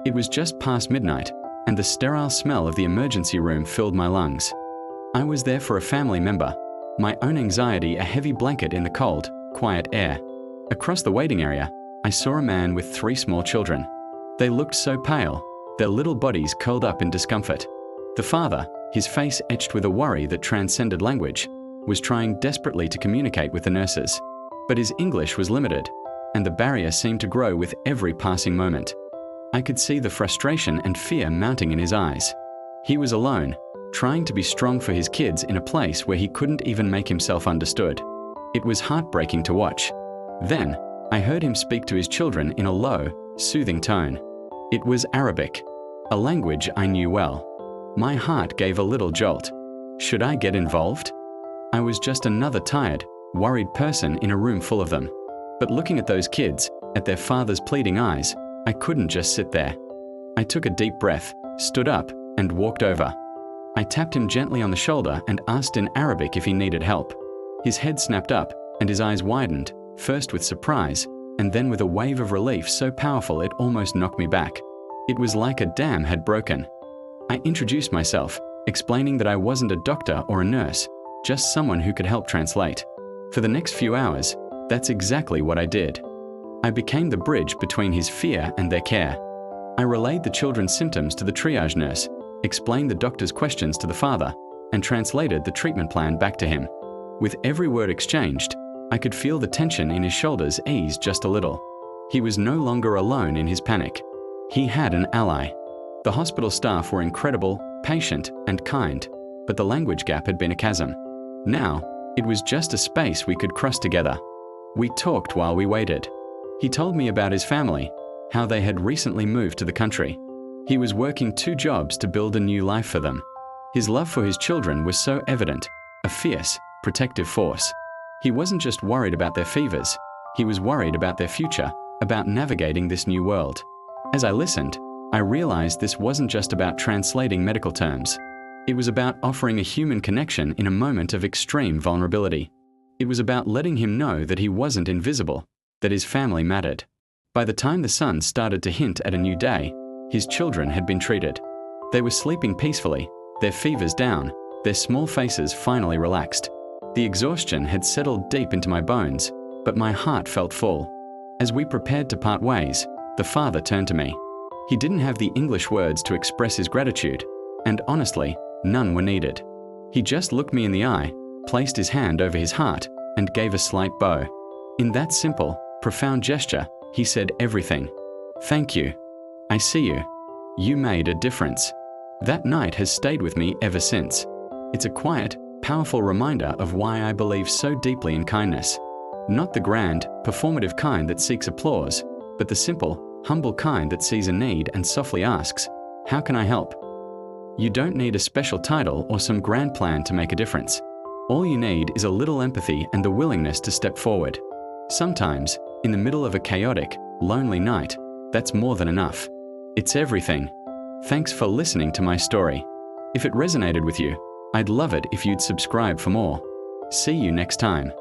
It was just past midnight, and the sterile smell of the emergency room filled my lungs. I was there for a family member, my own anxiety a heavy blanket in the cold, quiet air. Across the waiting area, I saw a man with 3 small children. They looked so pale, their little bodies curled up in discomfort. The father, his face etched with a worry that transcended language, was trying desperately to communicate with the nurses. But his English was limited, and the barrier seemed to grow with every passing moment. I could see the frustration and fear mounting in his eyes. He was alone, trying to be strong for his kids in a place where he couldn't even make himself understood. It was heartbreaking to watch. Then, I heard him speak to his children in a low, soothing tone. It was Arabic, a language I knew well. My heart gave a little jolt. Should I get involved? I was just another tired, worried person in a room full of them. But looking at those kids, at their father's pleading eyes, I couldn't just sit there. I took a deep breath, stood up, and walked over. I tapped him gently on the shoulder and asked in Arabic if he needed help. His head snapped up, and his eyes widened, first with surprise, and then with a wave of relief so powerful it almost knocked me back. It was like a dam had broken. I introduced myself, explaining that I wasn't a doctor or a nurse, just someone who could help translate. For the next few hours, that's exactly what I did. I became the bridge between his fear and their care. I relayed the children's symptoms to the triage nurse, explained the doctor's questions to the father, and translated the treatment plan back to him. With every word exchanged, I could feel the tension in his shoulders ease just a little. He was no longer alone in his panic. He had an ally. The hospital staff were incredible, patient, and kind, but the language gap had been a chasm. Now, it was just a space we could cross together. We talked while we waited. He told me about his family, how they had recently moved to the country. He was working 2 jobs to build a new life for them. His love for his children was so evident, a fierce, protective force. He wasn't just worried about their fevers, he was worried about their future, about navigating this new world. As I listened, I realized this wasn't just about translating medical terms. It was about offering a human connection in a moment of extreme vulnerability. It was about letting him know that he wasn't invisible, that his family mattered. By the time the sun started to hint at a new day, his children had been treated. They were sleeping peacefully, their fevers down, their small faces finally relaxed. The exhaustion had settled deep into my bones, but my heart felt full. As we prepared to part ways, the father turned to me. He didn't have the English words to express his gratitude, and honestly, none were needed. He just looked me in the eye, placed his hand over his heart, and gave a slight bow. In that simple, profound gesture, he said everything. "Thank you. I see you. You made a difference." That night has stayed with me ever since. It's a quiet, powerful reminder of why I believe so deeply in kindness. Not the grand, performative kind that seeks applause, but the simple, humble kind that sees a need and softly asks, "How can I help?" You don't need a special title or some grand plan to make a difference. All you need is a little empathy and the willingness to step forward. Sometimes, in the middle of a chaotic, lonely night, that's more than enough. It's everything. Thanks for listening to my story. If it resonated with you, I'd love it if you'd subscribe for more. See you next time.